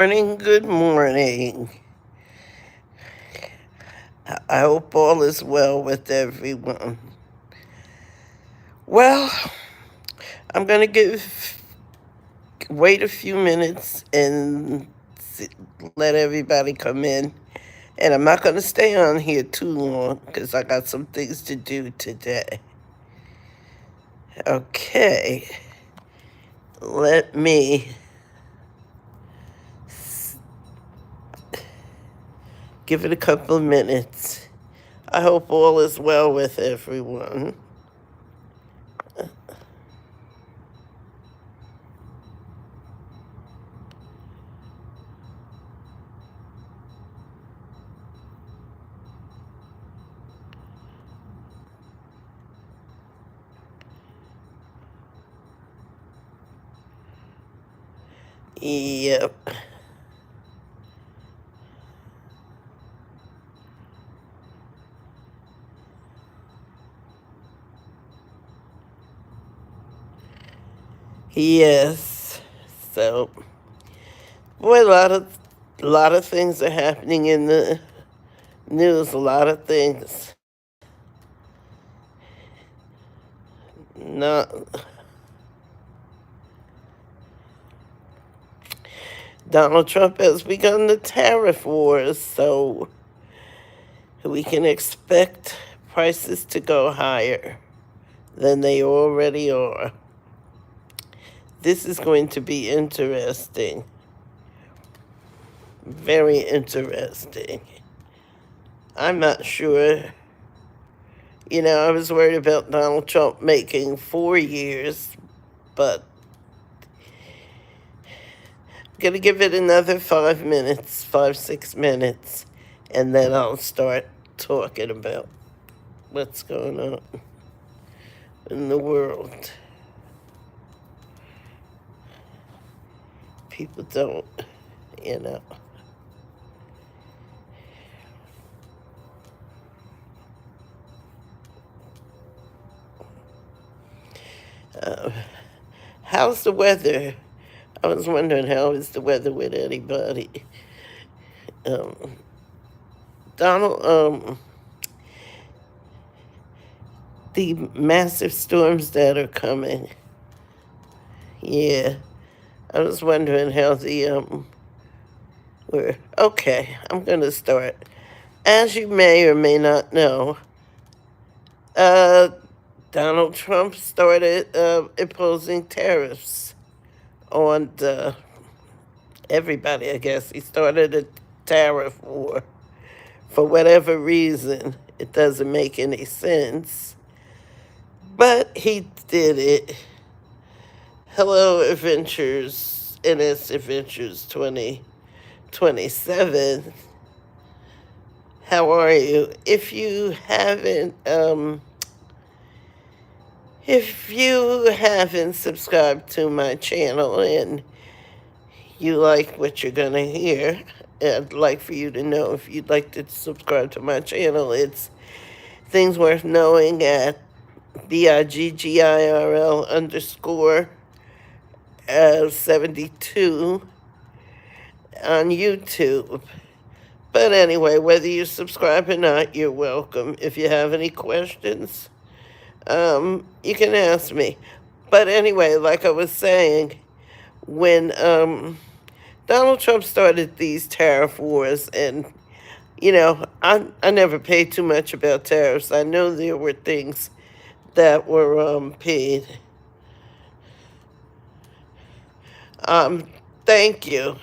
Morning, good morning. I hope all is well with everyone. Well, I'm going to wait a few minutes and let everybody come in. And I'm not going to stay on here too long because I got some things to do today. Okay, let me give it a couple of minutes. I hope all is well with everyone. Yep. Yes. So, boy, a lot of things are happening in the news. A lot of things. Not Donald Trump has begun the tariff wars, so we can expect prices to go higher than they already are. This is going to be interesting. Very interesting. I'm not sure. I was worried about Donald Trump making 4 years, but I'm going to give it another 5 minutes, 6 minutes, and then I'll start talking about what's going on in the world. People don't, you know. Uh, how's the weather? I was wondering how is the weather with anybody. Um, Donald, the massive storms that are coming. Yeah, I was wondering how were. Okay, I'm gonna start. As you may or may not know, uh, Donald Trump started imposing tariffs on everybody, I guess. He started a tariff war. For whatever reason, it doesn't make any sense. But he did it. Hello, Adventures, NS Adventures 2027. How are you? If you haven't subscribed to my channel and you like what you're gonna hear, I'd like for you to know if you'd like to subscribe to my channel. It's Things Worth Knowing at BIGGIRL underscore 72 on YouTube. But anyway, whether you subscribe or not, you're welcome. If you have any questions, you can ask me. But anyway, like I was saying, when Donald Trump started these tariff wars, and I never paid too much about tariffs. I know there were things that were paid. Um, thank you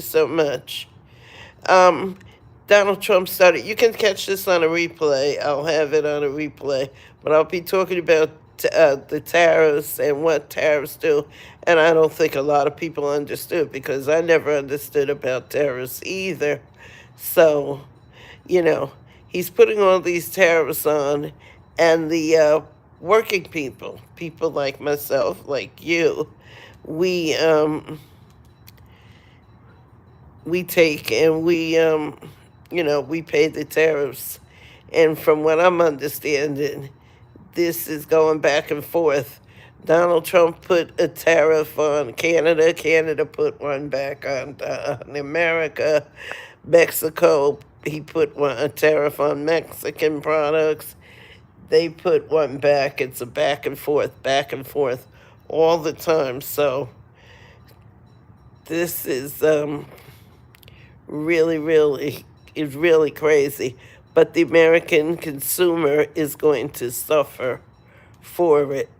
so much. Um, Donald Trump started. You can catch this on a replay. I'll have it on a replay, but I'll be talking about the tariffs and what tariffs do. And I don't think a lot of people understood because I never understood about tariffs either. So, you know, he's putting all these tariffs on, and the working people like myself, like you, we we take and we pay the tariffs. And from what I'm understanding, this is going back and forth Donald Trump put a tariff on Canada. Canada put one back on America. Mexico, he put a tariff on Mexican products. They put one back. It's a back and forth all the time. So this is really, really, is really crazy. But the American consumer is going to suffer for it.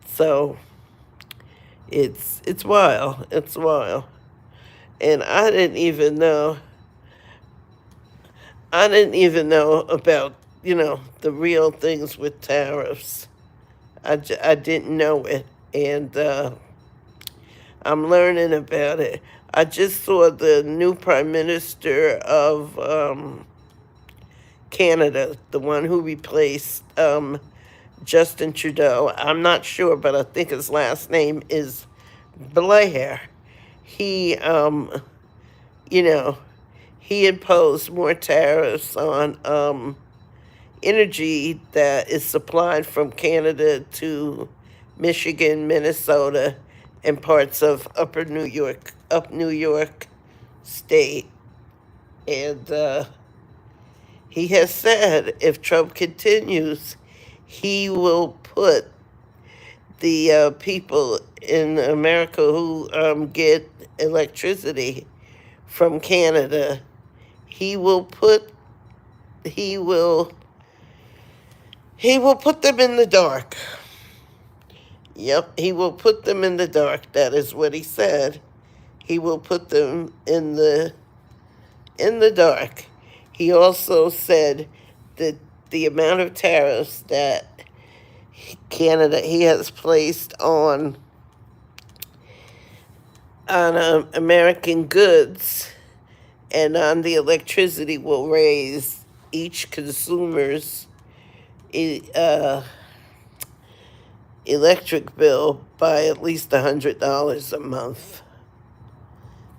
So it's wild. It's wild. And I didn't even know about, the real things with tariffs. I didn't know it. And I'm learning about it. I just saw the new prime minister of Canada, the one who replaced Justin Trudeau. I'm not sure, but I think his last name is Blair. He, you know, he imposed more tariffs on energy that is supplied from Canada to Michigan, Minnesota, and parts of up New York State. And he has said if Trump continues, he will put the people in America who get electricity from Canada, he will put he will he will put them in the dark. Yep, he will put them in the dark. That is what he said. He will put them in the dark. He also said that the amount of tariffs that Canada he has placed on American goods and on the electricity will raise each consumer's uh, electric bill by at least $100 a month.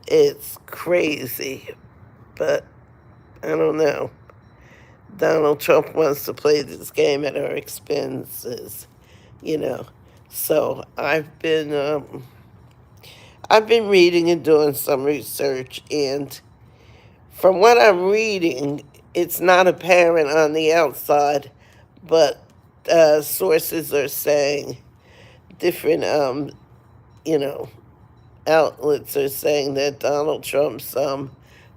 It's crazy, but I don't know. Donald Trump wants to play this game at our expenses, you know. So I've been reading and doing some research, and from what I'm reading, it's not apparent on the outside, but sources are saying different, you know, outlets are saying that Donald Trump's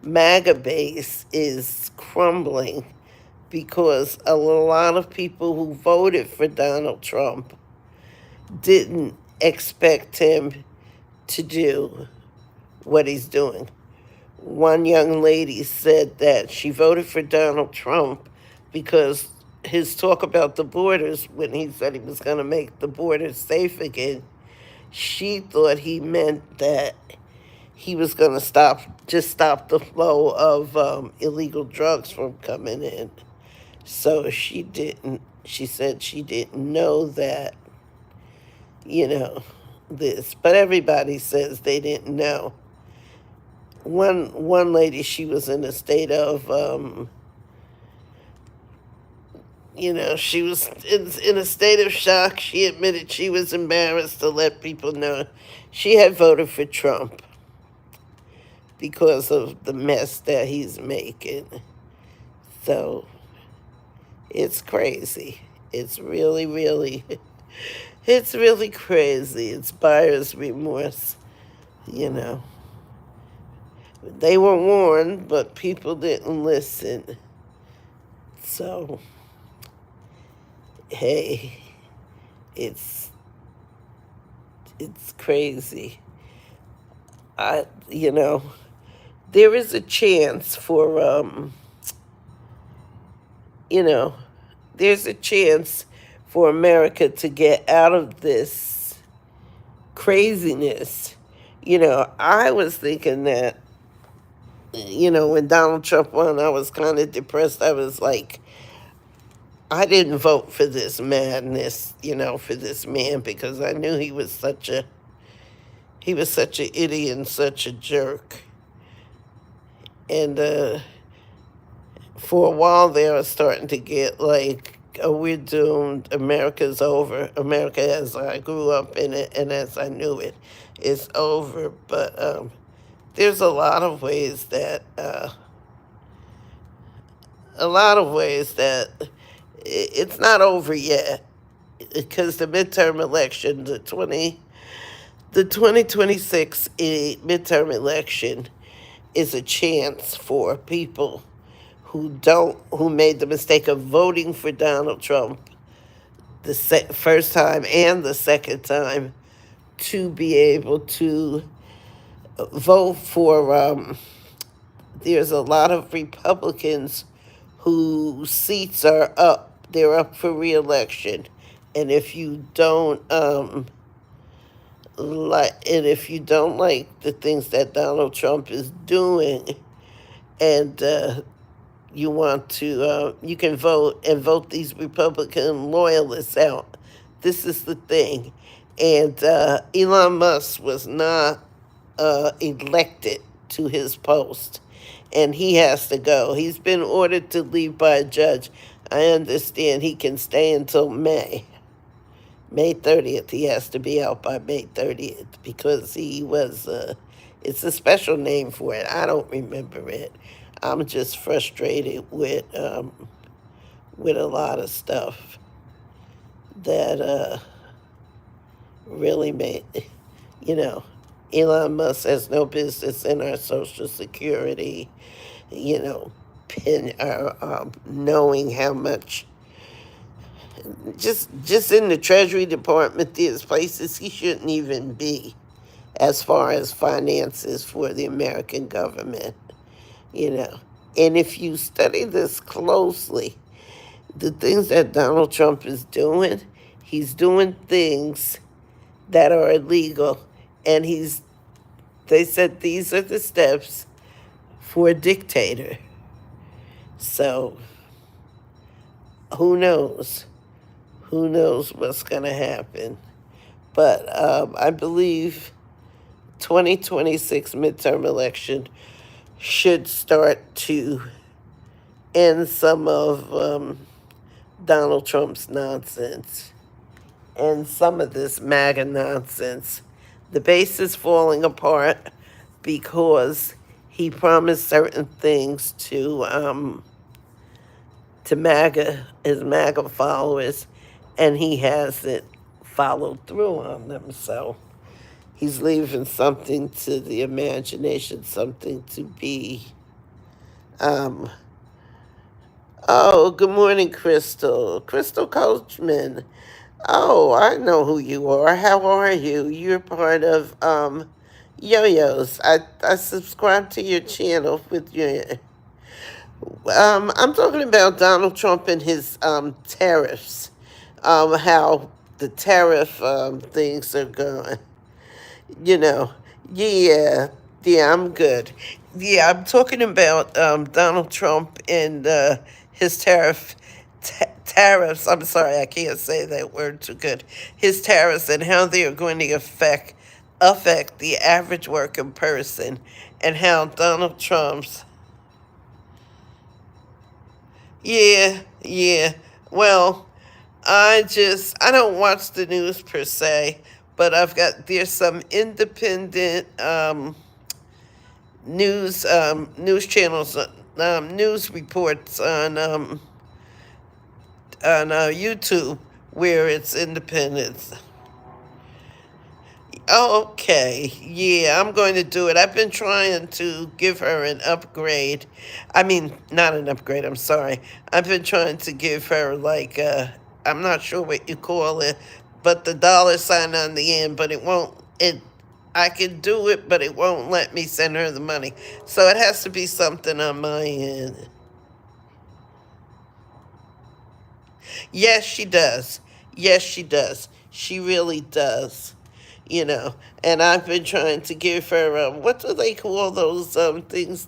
MAGA base is crumbling because a lot of people who voted for Donald Trump didn't expect him to do what he's doing. One young lady said that she voted for Donald Trump because his talk about the borders, when he said he was going to make the borders safe again, she thought he meant that he was going to stop the flow of illegal drugs from coming in. So she said she didn't know that, you know, this. But everybody says they didn't know. One lady, she was in a state of, she was in a state of shock. She admitted she was embarrassed to let people know she had voted for Trump because of the mess that he's making. So it's crazy. It's really, really, it's really crazy. It's buyer's remorse, you know. They were warned, but people didn't listen. So, hey, it's crazy. There is a chance for there's a chance for America to get out of this craziness. I was thinking that, when Donald Trump won, I was kind of depressed. I was like, I didn't vote for this madness, for this man, because I knew he was such an idiot and such a jerk. And for a while there, I was starting to get like oh, we're doomed. America's over. America as I grew up in it and as I knew it is over. But there's a lot of ways that it's not over yet because the midterm election, the 2026 midterm election is a chance for people who made the mistake of voting for Donald Trump the first time and the second time to be able to vote for. There's a lot of Republicans whose seats are up. They're up for reelection, and if you don't like the things that Donald Trump is doing, and you want to, you can vote and vote these Republican loyalists out. This is the thing. And Elon Musk was not elected to his post, and he has to go. He's been ordered to leave by a judge. I understand he can stay until May 30th. He has to be out by May 30th because he was, it's a special name for it. I don't remember it. I'm just frustrated with a lot of stuff that really made, you know, Elon Musk has no business in our Social Security, knowing how much. Just in the Treasury Department, there's places he shouldn't even be as far as finances for the American government, And if you study this closely, the things that Donald Trump is doing, he's doing things that are illegal, and they said these are the steps for a dictator. So, who knows? Who knows what's going to happen? But I believe 2026 midterm election should start to end some of Donald Trump's nonsense and some of this MAGA nonsense. The base is falling apart because he promised certain things to his MAGA followers, and he hasn't followed through on them. So he's leaving something to the imagination, something to be. Oh, good morning, Crystal. Crystal Coachman. Oh, I know who you are. How are you? You're part of Yo-Yo's. I subscribe to your channel with your. I'm talking about Donald Trump and his tariffs. How the tariff things are going. You know, yeah, yeah, I'm good. Yeah, I'm talking about Donald Trump and his tariffs. I'm sorry, I can't say that word too good. His tariffs and how they are going to affect the average working person, and how Donald Trump's. Yeah, yeah. Well, I don't watch the news per se, but there's some independent news channels, news reports on YouTube where it's independent. Oh, okay. Yeah, I'm going to do it. I've been trying to give her an upgrade. I mean, not an upgrade, I'm sorry. I've been trying to give her, like, I'm not sure what you call it, but the $sign on the end, but it won't, I can do it, but it won't let me send her the money. So it has to be something on my end. Yes, she does. Yes, she does. She really does. And I've been trying to give her, what do they call those things?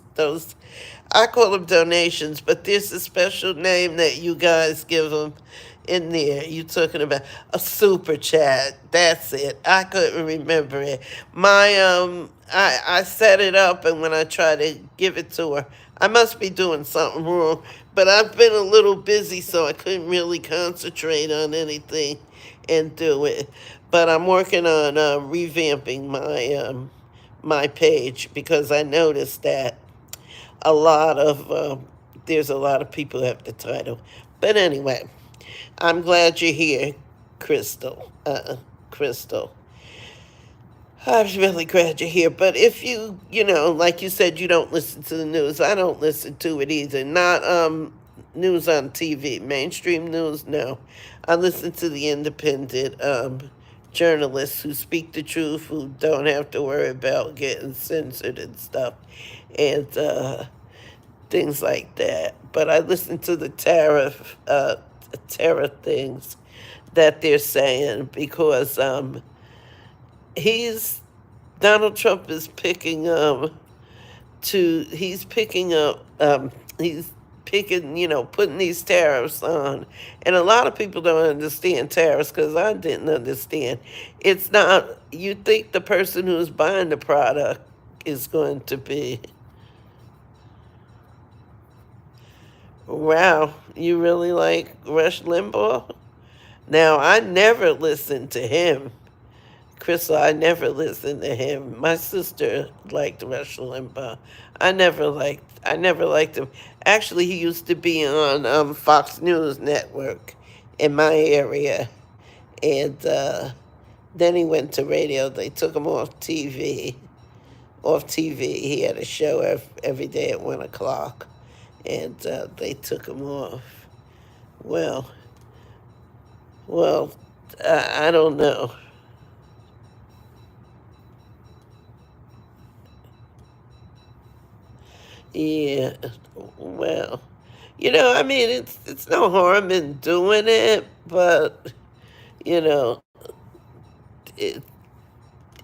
I call them donations, but there's a special name that you guys give them in there. You talking about a super chat? That's it. I couldn't remember it. I set it up, and when I try to give it to her, I must be doing something wrong but I've been a little busy, so I couldn't really concentrate on anything and do it. But I'm working on revamping my page because I noticed that a lot of there's a lot of people who have the title. But anyway, I'm glad you're here, Crystal. Crystal. I'm really glad you're here. But if like you said, you don't listen to the news. I don't listen to it either. Not news on TV, mainstream news. No, I listen to the independent journalists who speak the truth, who don't have to worry about getting censored and stuff, and things like that. But I listen to the terror things that they're saying because he's Donald Trump is picking he's picking up he's picking putting these tariffs on, and a lot of people don't understand tariffs because I didn't understand. It's not, you think the person who's buying the product is going to be, wow, you really like Rush Limbaugh? Now, I never listened to him. Crystal, I never listened to him. My sister liked Rush Limbaugh. I never liked him. Actually, he used to be on Fox News Network in my area. And then he went to radio. They took him off TV. Off TV. He had a show every day at 1 o'clock. And they took him off. Well, I don't know. Yeah, well, I mean, it's no harm in doing it, but you know, it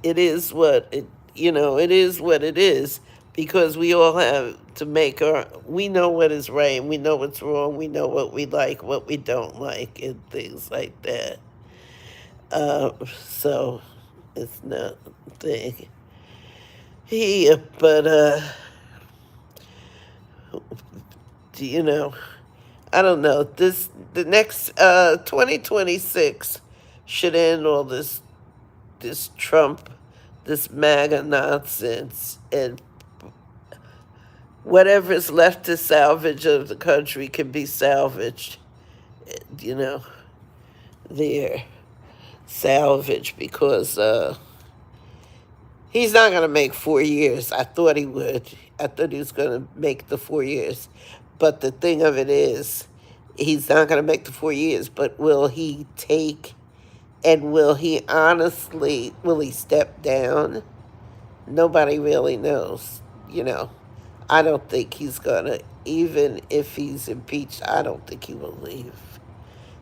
it is what it is what it is because we all have to make we know what is right, we know what's wrong, we know what we like, what we don't like, and things like that. So it's not a thing here, but you know, I don't know. The next 2026 should end all this Trump, this MAGA nonsense, and whatever's left to salvage of the country can be salvaged. You know, they're salvaged because he's not going to make 4 years. I thought he would. I thought he was going to make the 4 years. But the thing of it is, he's not going to make the 4 years, but will he take, and will he step down? Nobody really knows, I don't think he's going to, even if he's impeached, I don't think he will leave.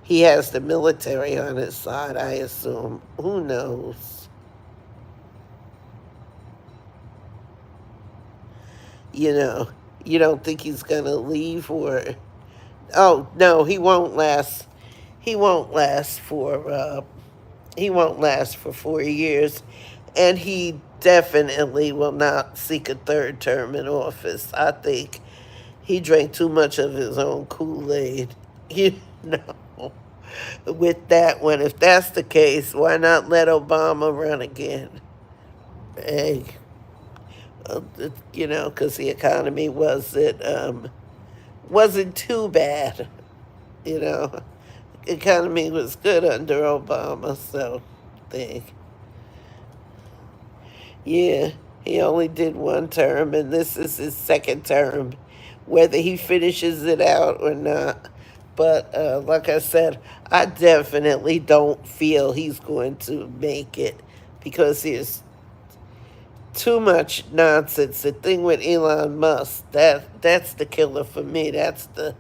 He has the military on his side, I assume. Who knows? You don't think he's going to leave or... Oh, no, he won't last. He won't last for 4 years, and he definitely will not seek a third term in office. I think he drank too much of his own Kool-Aid, you know, with that one. If that's the case, why not let Obama run again? Hey, because the economy wasn't too bad, economy was good under Obama, so think. Yeah, he only did one term, and this is his second term, whether he finishes it out or not. But like I said, I definitely don't feel he's going to make it because there's too much nonsense. The thing with Elon Musk, that's the killer for me. That's the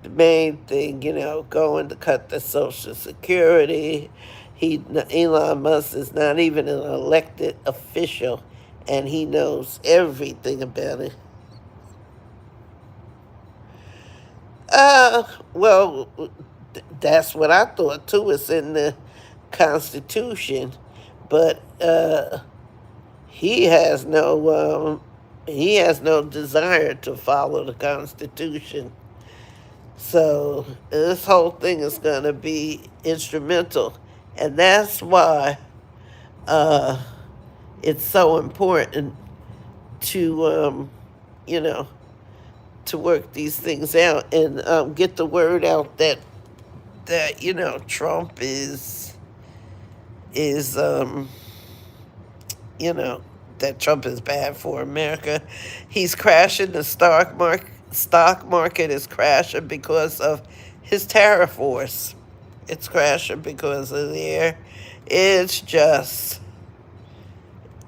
main thing, going to cut the Social Security. Elon Musk is not even an elected official, and he knows everything about it. Well, that's what I thought too. It's in the Constitution, but he has no. He has no desire to follow the Constitution. So this whole thing is going to be instrumental. And that's why uh, it's so important to, you know, to work these things out and get the word out that Trump is you know that Trump is bad for America. He's crashing the stock market. Stock market is crashing because of his tariff wars. It's crashing because of the air. It's just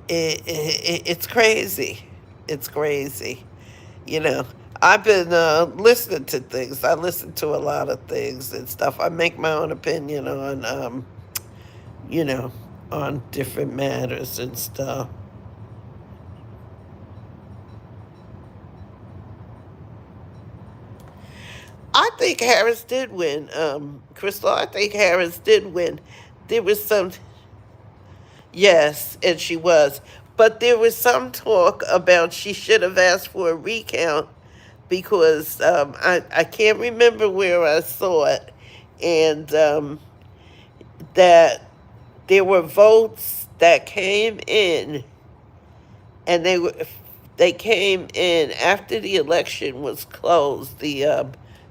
it's crazy. It's crazy. You know, I've been listening to things. I listen to a lot of things and stuff. I make my own opinion on you know, on different matters and stuff. I think Harris did win, Crystal. I think Harris did win. There was some, yes, and she was. But there was some talk about she should have asked for a recount because I can't remember where I saw it. And that there were votes that came in, and they came in after the election was closed. The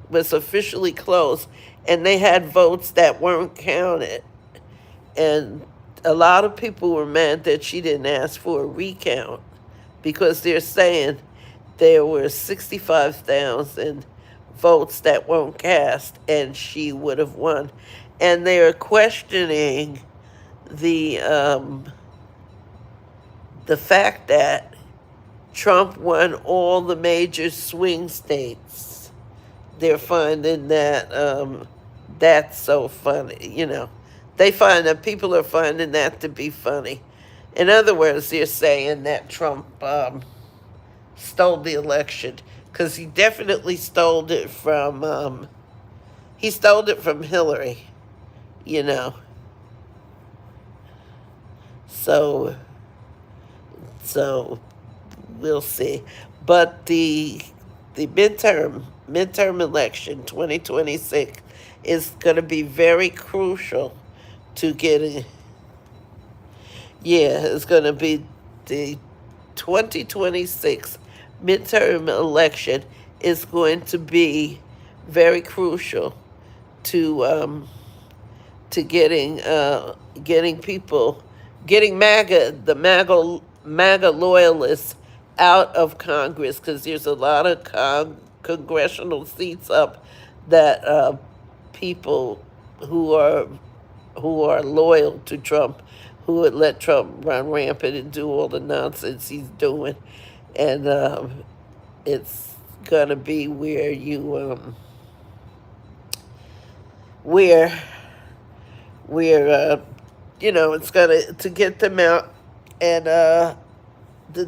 was officially closed, and they had votes that weren't counted, and a lot of people were mad that she didn't ask for a recount because they're saying there were 65,000 votes that weren't cast, and she would have won, and they're questioning the um, the fact that Trump won all the major swing states. They're finding that that's so funny. They find that people are finding that to be funny. In other words, they're saying that Trump stole the election because he definitely stole it from Hillary. You know, so so we'll see. But the midterm election 2026 is going to be very crucial to getting. Yeah, it's going to be the 2026 midterm election is going to be very crucial to getting people, getting MAGA loyalists out of Congress, because there's a lot of congressional seats up that people who are loyal to Trump, who would let Trump run rampant and do all the nonsense he's doing, and it's gonna be where where it's gonna to get them out, and the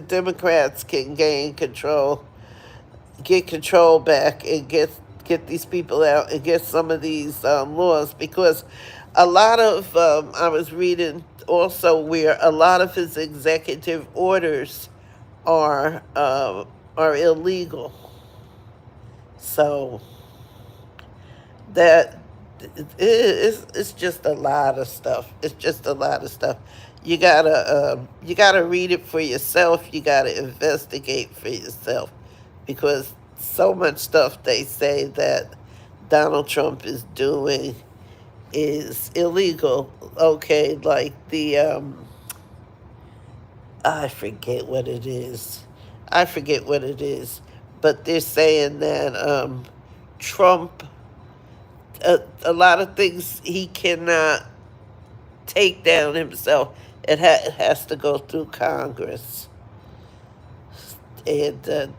Democrats can get control back, and get these people out and get some of these laws, because a lot of I was reading also where a lot of his executive orders are illegal. So that it's just a lot of stuff. It's just a lot of stuff. You gotta read it for yourself. You gotta investigate for yourself, because so much stuff they say that Donald Trump is doing is illegal. Okay, like the I forget what it is. I forget what it is, but they're saying that Trump, a lot of things he cannot take down himself. It has to go through Congress, and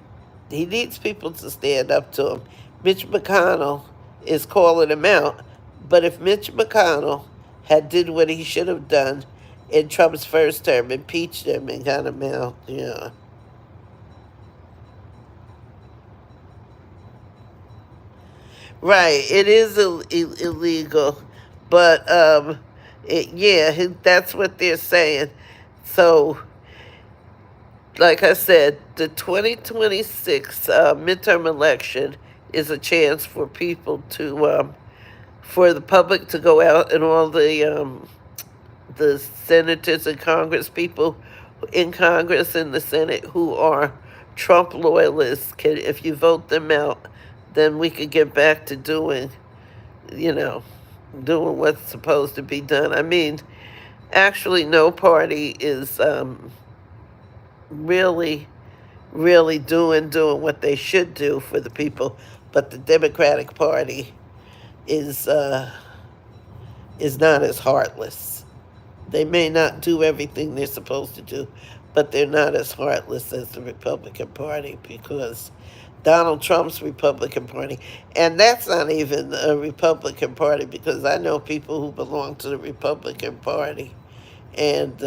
he needs people to stand up to him. Mitch McConnell is calling him out, but if Mitch McConnell had did what he should have done in Trump's first term, impeached him and got him out, Right, it is illegal, but yeah, that's what they're saying. So like I said, the 2026 midterm election is a chance for people to, for the public to go out, and all the senators and Congress people in Congress and the Senate who are Trump loyalists can, if you vote them out, then we could get back to doing, you know, doing what's supposed to be done. I mean, actually, no party is really, really doing what they should do for the people, but the Democratic Party is not as heartless. They may not do everything they're supposed to do, but they're not as heartless as the Republican Party, because Donald Trump's Republican Party, and that's not even a Republican Party, because I know people who belong to the Republican Party, and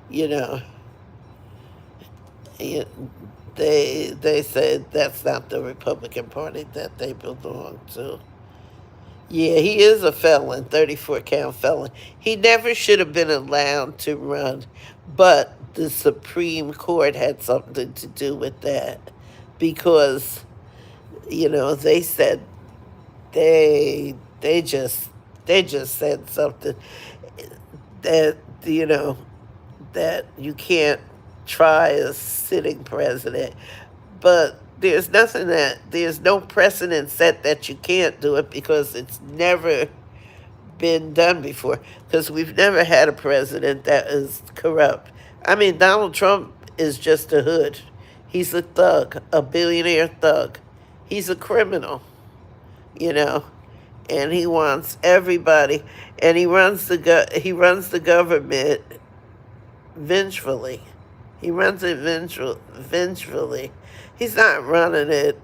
you know, they said that's not the Republican Party that they belong to. Yeah, he is a felon, 34 count felon. He never should have been allowed to run, but the Supreme Court had something to do with that, because, they said they just said something that, that you can't try a sitting president, but there's no precedent set that you can't do it, because it's never been done before, because we've never had a president that is corrupt. I mean, Donald Trump is just a hood. He's a thug, a billionaire thug. He's a criminal, you know, and he wants everybody, and he runs the government vengefully. He runs it vengefully. He's not running it.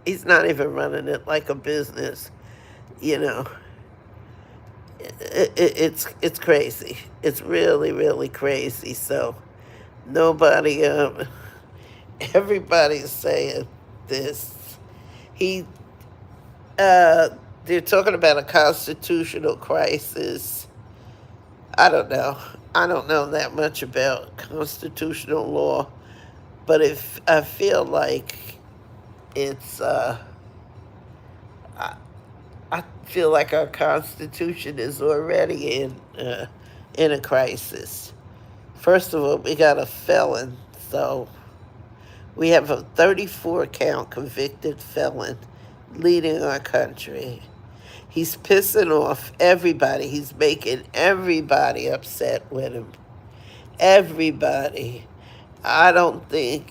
He's not even running it like a business. You know, it's crazy. It's really, really crazy. So nobody, everybody's saying this. He, they're talking about a constitutional crisis. I don't know. I don't know that much about constitutional law, but if I feel like it's, I feel like our Constitution is already in a crisis. First of all, we got a felon, so we have a 34 count convicted felon leading our country. He's pissing off everybody. He's making everybody upset with him. Everybody. I don't think,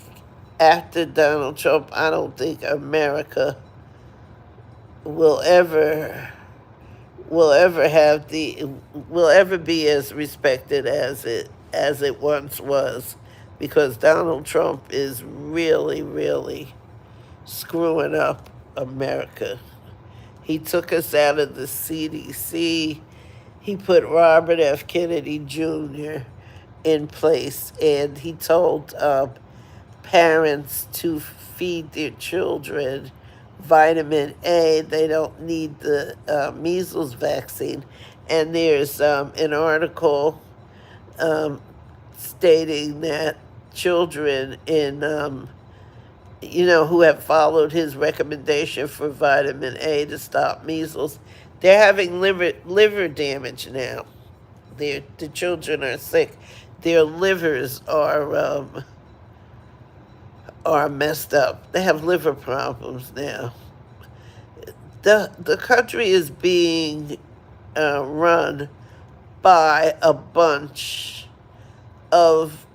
after Donald Trump, I don't think America will ever will ever be as respected as it once was, because Donald Trump is really, really screwing up America. He took us out of the CDC. He put Robert F. Kennedy Jr. in place, and he told parents to feed their children vitamin A. They don't need the measles vaccine. And there's an article stating that children who have followed his recommendation for vitamin A to stop measles, they're having liver damage now. The children are sick. Their livers are messed up. They have liver problems now. The country is being run by a bunch of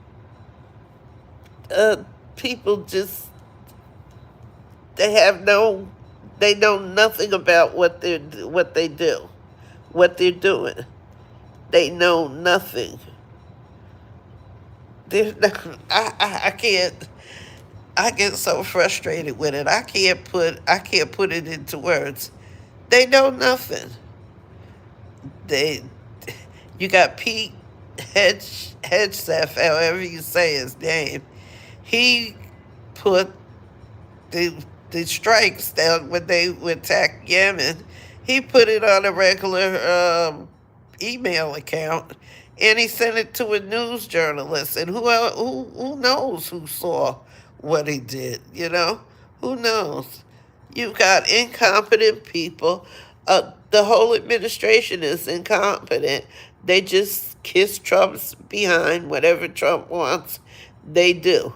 people. Just they know nothing about what they do, what they're doing. They know nothing. I can't. I get so frustrated with it. I can't put it into words. They know nothing. You got Pete Hegseth, however you say his name. He put the strikes down when they attacked Yemen. He put it on a regular email account, and he sent it to a news journalist. And who knows who saw what he did? You know, who knows? You've got incompetent people. The whole administration is incompetent. They just kiss Trump's behind. Whatever Trump wants, they do.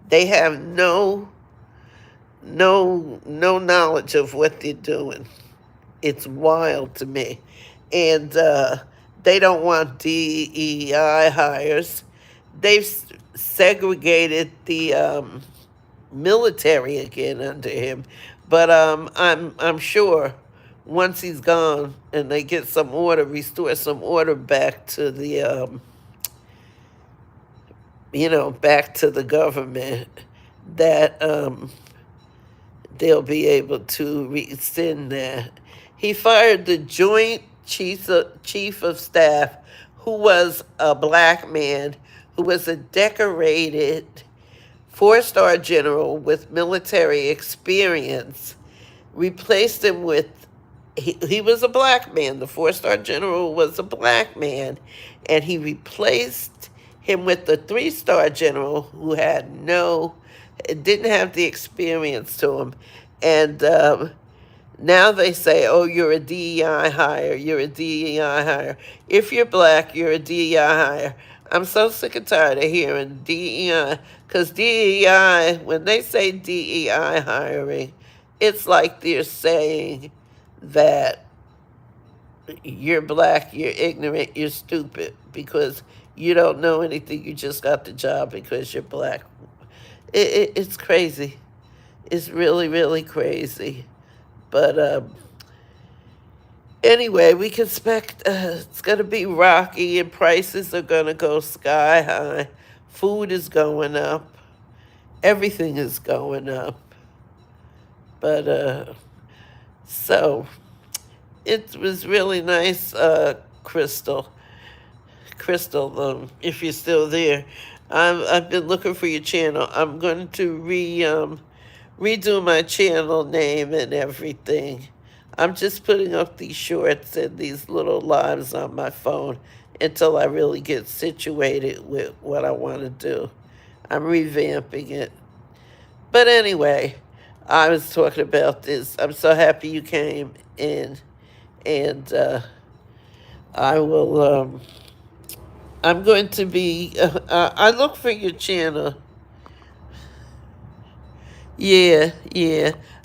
They have no knowledge of what they're doing. It's wild to me. And they don't want DEI hires. They've segregated the military again under him. But I'm sure once he's gone and they get some order, restore some order back to the back to the government, that they'll be able to rescind that. He fired the Joint Chief of Staff, who was a black man, who was a decorated four-star general with military experience, replaced him with, he was a black man. The four-star general was a black man, and he replaced him with the three-star general who didn't have the experience to him. And now they say, oh, you're a DEI hire, you're a DEI hire. If you're black, you're a DEI hire. I'm so sick and tired of hearing DEI, because DEI, when they say DEI hiring, it's like they're saying that you're black, you're ignorant, you're stupid, because you don't know anything, you just got the job because you're black. It's crazy. It's really, really crazy. But anyway, we can expect it's going to be rocky and prices are going to go sky high. Food is going up. Everything is going up. But so it was really nice, Crystal. Crystal, if you're still there. I've been looking for your channel. I'm going to redo my channel name and everything. I'm just putting up these shorts and these little lives on my phone until I really get situated with what I want to do. I'm revamping it. But anyway, I was talking about this. I'm so happy you came in, and I will, I'm going to be, I look for your channel. Yeah.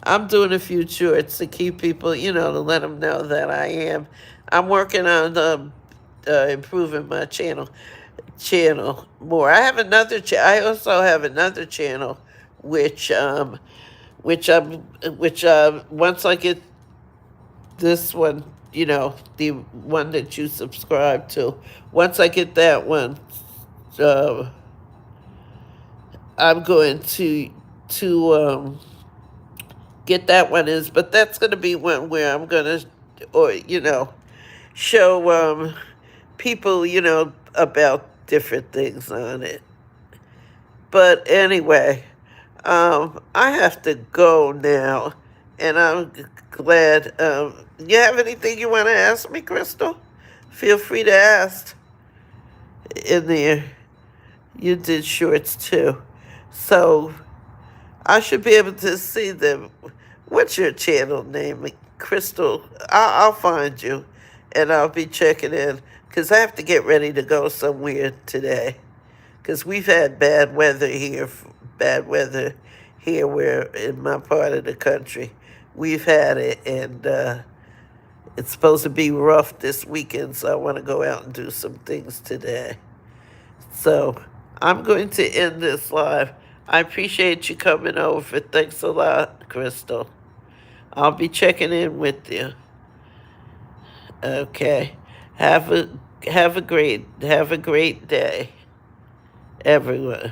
I'm doing a few shorts to keep people, to let them know that I am. I'm working on improving my channel more. I have another. I also have another channel, which once I get this one, the one that you subscribe to, once I get that one, I'm going to get that one is, but that's going to be one where I'm going to, show people, about different things on it. But anyway, I have to go now, and I'm glad. You have anything you want to ask me, Crystal? Feel free to ask in there. You did shorts too. So I should be able to see them. What's your channel name? Crystal. I'll find you, and I'll be checking in, because I have to get ready to go somewhere today, because we've had bad weather here where in my part of the country. We've had it, and it's supposed to be rough this weekend, so I want to go out and do some things today. So I'm going to end this live. I appreciate you coming over. Thanks a lot, Crystal. I'll be checking in with you. Okay. Have a great day, everyone.